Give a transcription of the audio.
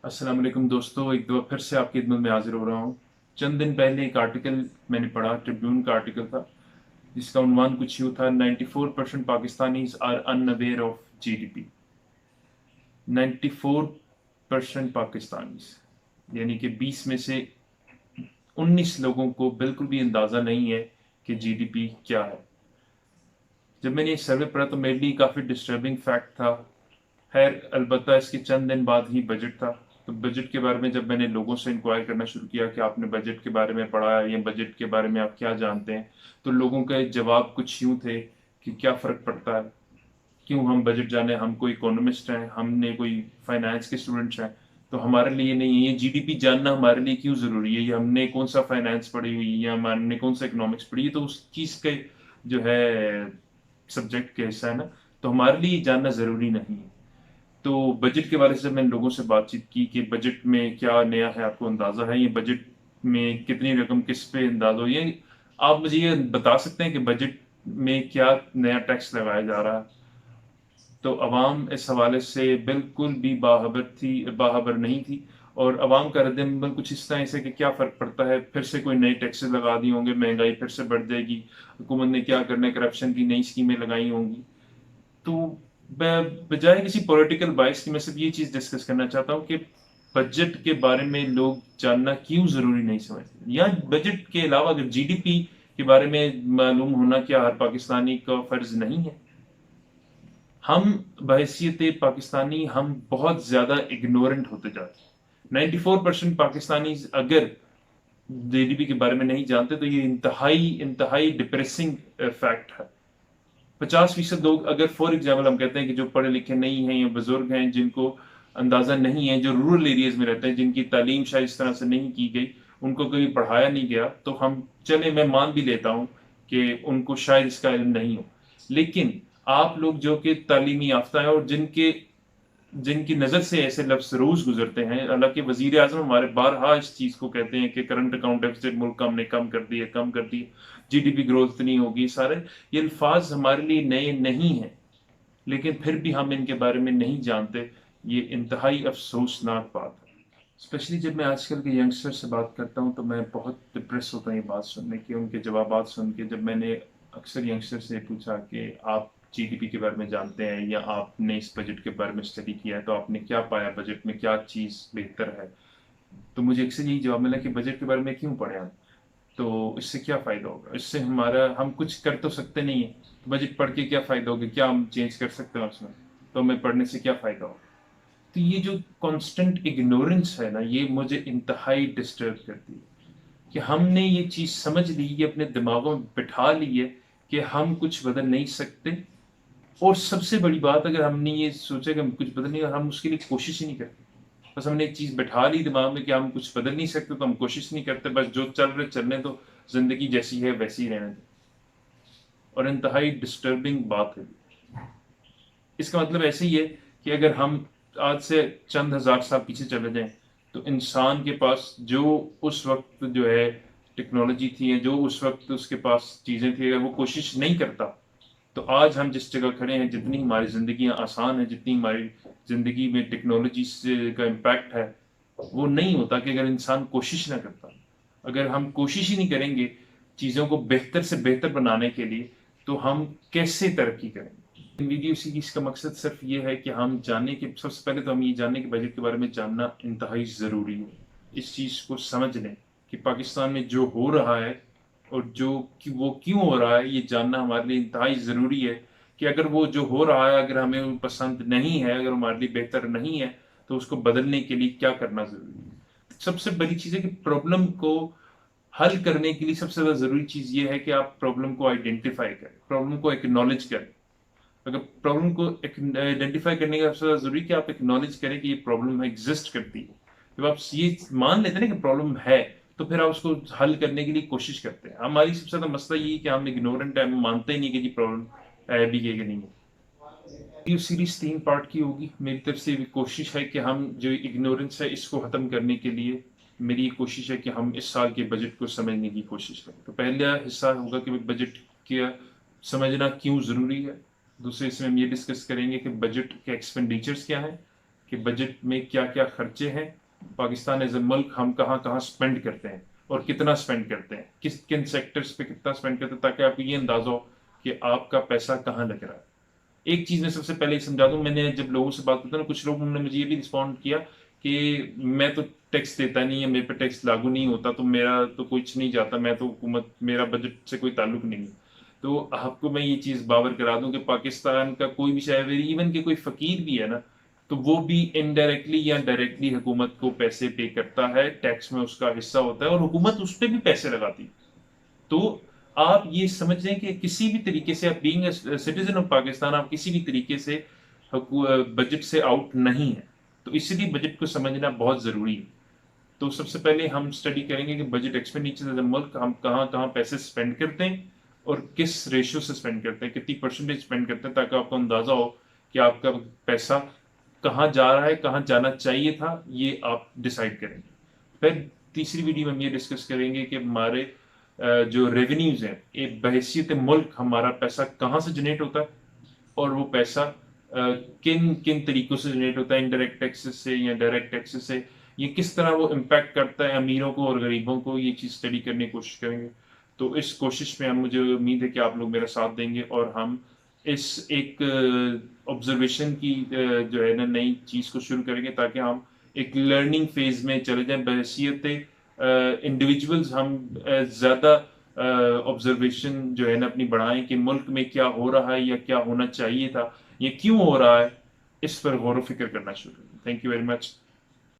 अस्सलाम वालेकुम दोस्तों, एक दफ़ा फिर से आपकी खिदमत में हाजिर हो रहा हूँ। चंद दिन पहले एक आर्टिकल मैंने पढ़ा, ट्रिब्यून का आर्टिकल था, जिसका उन्वान कुछ यूँ था, 94% Pakistanis are unaware of GDP. 94% Pakistanis, यानी कि 20 में से 19 लोगों को बिल्कुल भी अंदाज़ा नहीं है कि जीडीपी क्या है। जब मैंने ये सर्वे पढ़ा तो मेरे लिए काफ़ी डिस्टर्बिंग फैक्ट था। खैर, अलबत्ता इसके चंद दिन बाद ही बजट था। तो बजट के बारे में जब मैंने लोगों से इंक्वायर करना शुरू किया कि आपने बजट के बारे में पढ़ा है या बजट के बारे में आप क्या जानते हैं, तो लोगों के जवाब कुछ यूँ थे कि क्या फ़र्क पड़ता है, क्यों हम बजट जाने, हम कोई इकोनॉमिस्ट हैं, हमने कोई फाइनेंस के स्टूडेंट्स हैं, तो हमारे लिए नहीं है ये जीडीपी जानना, हमारे लिए क्यों ज़रूरी है, ये हमने कौन सा फाइनेंस पढ़ी हुई है या हमने कौन सा इकोनॉमिक्स पढ़ी है, तो उस चीज़ के जो है सब्जेक्ट के हिस्सा है ना, तो हमारे लिए ये जानना ज़रूरी नहीं है। तो बजट के बारे से जब मैंने लोगों से बातचीत की कि बजट में क्या नया है, आपको अंदाज़ा है, ये बजट में कितनी रकम किस पे अंदाज़ा हुई है, आप मुझे ये बता सकते हैं कि बजट में क्या नया टैक्स लगाया जा रहा है। तो अवाम इस हवाले से बिल्कुल भी बाखबर नहीं थी, और अवाम का रद्द-ए-अमल कुछ इस तरह से कि क्या फ़र्क पड़ता है, फिर से कोई नए टैक्सेस लगा दिए होंगे, महंगाई फिर से बढ़ जाएगी, हुकूमत ने क्या करना है, करप्शन की नई स्कीमें लगाई होंगी। तो बजाय किसी पॉलिटिकल बायस की मैं सिर्फ ये चीज़ डिस्कस करना चाहता हूँ कि बजट के बारे में लोग जानना क्यों ज़रूरी नहीं समझते, या बजट के अलावा अगर जीडीपी के बारे में मालूम होना क्या हर पाकिस्तानी का फ़र्ज़ नहीं है। हम बहैसियत पाकिस्तानी हम बहुत ज़्यादा इग्नोरेंट होते जा रहे हैं। 94% पाकिस्तानी अगर जीडीपी के बारे में नहीं जानते तो ये इंतहाई इंतहाई डिप्रेसिंग फैक्ट है। 50% लोग, अगर फॉर एग्जाम्पल हम कहते हैं कि जो पढ़े लिखे नहीं हैं या बुजुर्ग हैं, जिनको अंदाज़ा नहीं है, जो रूरल एरियाज में रहते हैं, जिनकी तालीम शायद इस तरह से नहीं की गई, उनको कभी पढ़ाया नहीं गया, तो हम चले, मैं मान भी लेता हूँ कि उनको शायद इसका इल्म नहीं हो। लेकिन आप लोग जो कि तालीमी याफ्ता है और जिनके जिनकी नज़र से ऐसे लफ्ज़ रोज़ गुज़रते हैं, हालाँकि वज़ीर आज़म हमारे बारहा इस चीज़ को कहते हैं कि करंट अकाउंट डेफ़िसिट मुल्क का हमने कम कर दिया, जीडीपी ग्रोथ इतनी होगी, सारे ये अल्फ़ाज़ हमारे लिए नए नहीं हैं, लेकिन फिर भी हम इनके बारे में नहीं जानते, ये इंतहाई अफ़सोसनाक बात है। स्पेशली जब मैं आजकल के यंगस्टर से बात करता हूँ, तो मैं बहुत डिप्रेस होता हूँ ये बात सुनने की, उनके जवाबात सुन के। जब मैंने अक्सर यंगस्टर से पूछा कि आप जीडीपी के बारे में जानते हैं या आपने इस बजट के बारे में स्टडी किया है, तो आपने क्या पाया, बजट में क्या चीज़ बेहतर है? तो मुझे अक्सर यही जवाब मिला कि बजट के बारे में क्यों पढ़ें हम? तो इससे क्या फ़ायदा होगा? इससे हमारा हम कुछ कर तो सकते नहीं हैं, तो बजट पढ़ के क्या फ़ायदा होगा? क्या हम चेंज कर सकते हैं उसमें? तो हमें पढ़ने से क्या फ़ायदा होगा? तो ये जो कांस्टेंट इग्नोरेंस है ना, ये मुझे इंतहाई डिस्टर्ब करती है कि हमने ये चीज़ समझ ली, ये अपने दिमागों में बिठा ली है कि हम कुछ बदल नहीं सकते। और सबसे बड़ी बात, अगर हमने ये सोचा कि हम कुछ बदल नहीं, और हम उसके लिए कोशिश ही नहीं करते, बस हमने एक चीज़ बिठा ली दिमाग में कि हम कुछ बदल नहीं सकते, तो हम कोशिश नहीं करते, बस जो चल रहे चलने दो, ज़िंदगी जैसी है वैसी ही रहने दो। और इंतहाई डिस्टर्बिंग बात है। इसका मतलब ऐसे ही है कि अगर हम आज से चंद हज़ार साल पीछे चले जाएँ, तो इंसान के पास जो उस वक़्त जो है टेक्नोलॉजी थी, या जो उस वक़्त उसके पास चीज़ें थी, अगर वो कोशिश नहीं करता, तो आज हम जिस जगह खड़े हैं, जितनी हमारी ज़िंदगियाँ आसान हैं, जितनी हमारी ज़िंदगी में टेक्नोलॉजी से का इम्पैक्ट है, वो नहीं होता कि अगर इंसान कोशिश ना करता। अगर हम कोशिश ही नहीं करेंगे चीज़ों को बेहतर से बेहतर बनाने के लिए, तो हम कैसे तरक्की करेंगे? वीडियो सीरीज़ का मकसद सिर्फ़ ये है कि हम जानें कि सबसे पहले तो हम ये जानें कि बजट के बारे में जानना इंतहाई ज़रूरी है। इस चीज़ को समझ लें कि पाकिस्तान में जो हो रहा है, और जो कि वो क्यों हो रहा है, ये जानना हमारे लिए इंतहाई ज़रूरी है कि अगर वो जो हो रहा है, अगर हमें वो पसंद नहीं है, अगर हमारे लिए बेहतर नहीं है, तो उसको बदलने के लिए क्या करना ज़रूरी है। सबसे बड़ी चीज़ है कि प्रॉब्लम को हल करने के लिए सबसे ज़्यादा ज़रूरी चीज़ ये है कि आप प्रॉब्लम को आइडेंटिफ़ाई करें, प्रॉब्लम को एक्नॉलेज करें। अगर प्रॉब्लम को आइडेंटिफ़ाई करने का सबसे ज़्यादा ज़रूरी है कि आप एक्नॉलेज करें कि ये प्रॉब्लम एग्ज़िस्ट करती है। जब आप ये मान लेते हैं ना कि प्रॉब्लम है, तो फिर आप उसको हल करने के लिए कोशिश करते हैं। हमारी सबसे ज़्यादा मसला ये है कि हम इग्नोरेंट हैं, हम मानते ही नहीं कि जी प्रॉब्लम है भी है कि नहीं है। ये सीरीज़ 3 पार्ट की होगी। मेरी तरफ से भी कोशिश है कि हम जो इग्नोरेंस है इसको ख़त्म करने के लिए, मेरी ये कोशिश है कि हम इस साल के बजट को समझने की कोशिश करें। तो पहला हिस्सा होगा कि बजट क्या समझना क्यों ज़रूरी है। दूसरे हिस्से में हम ये डिस्कस करेंगे कि बजट के एक्सपेंडिचर्स क्या हैं, کہ بجٹ میں کیا کیا خرچے ہیں، پاکستان ایز اے ملک ہم کہاں کہاں اسپینڈ کرتے ہیں اور کتنا اسپینڈ کرتے ہیں، کن سیکٹرز پہ کتنا اسپینڈ کرتے ہیں، تاکہ آپ کو یہ اندازہ ہو کہ آپ کا پیسہ کہاں لگ رہا ہے۔ ایک چیز میں سب سے پہلے سمجھا دوں، میں نے جب لوگوں سے بات کرتا ہوں، کچھ لوگوں نے مجھے یہ بھی رسپونڈ کیا کہ میں تو ٹیکس دیتا نہیں ہے، میرے پہ ٹیکس لاگو نہیں ہوتا، تو میرا تو کچھ نہیں جاتا، میں تو حکومت، میرا بجٹ سے کوئی تعلق نہیں ہے۔ تو آپ کو میں یہ چیز باور کرا دوں کہ پاکستان کا کوئی بھی شہری، ایون کہ کوئی فقیر بھی ہے نا، تو وہ بھی انڈائریکٹلی یا ڈائریکٹلی حکومت کو پیسے پے کرتا ہے، ٹیکس میں اس کا حصہ ہوتا ہے، اور حکومت اس پہ بھی پیسے لگاتی ہے۔ تو آپ یہ سمجھ لیں کہ کسی بھی طریقے سے، آپ being a citizen of Pakistan, آپ کسی بھی طریقے سے بجٹ سے آؤٹ نہیں ہے، تو اس لیے بجٹ کو سمجھنا بہت ضروری ہے۔ تو سب سے پہلے ہم اسٹڈی کریں گے کہ بجٹ ایکسپینڈیچر ایز اے ملک ہم کہاں کہاں پیسے اسپینڈ کرتے ہیں اور کس ریشو سے اسپینڈ کرتے ہیں، کتنی پرسنٹیج اسپینڈ کرتے ہیں، تاکہ آپ کو اندازہ ہو کہ آپ کا پیسہ کہاں جا رہا ہے، کہاں جانا چاہیے تھا، یہ آپ ڈیسائیڈ کریں گے۔ پھر تیسری ویڈیو میں ہم یہ ڈسکس کریں گے کہ ہمارے جو ریونیوز ہیں، ایک بحیثیت ملک ہمارا پیسہ کہاں سے جنریٹ ہوتا ہے، اور وہ پیسہ کن کن طریقوں سے جنریٹ ہوتا ہے، انڈائریکٹ ٹیکسز سے یا ڈائریکٹ ٹیکسز سے، یہ کس طرح وہ امپیکٹ کرتا ہے امیروں کو اور غریبوں کو، یہ چیز اسٹڈی کرنے کی کوشش کریں گے۔ تو اس کوشش میں مجھے امید ہے کہ آپ لوگ میرا ساتھ دیں گے، اور ہم اس ایک آبزرویشن کی جو ہے نا نئی چیز کو شروع کریں گے، تاکہ ہم ایک لرننگ فیز میں چلے جائیں۔ بحیثیت انڈیویجولز ہم زیادہ آبزرویشن جو ہے نا اپنی بڑھائیں کہ ملک میں کیا ہو رہا ہے یا کیا ہونا چاہیے تھا، یہ کیوں ہو رہا ہے، اس پر غور و فکر کرنا شروع کریں۔ Thank you very much.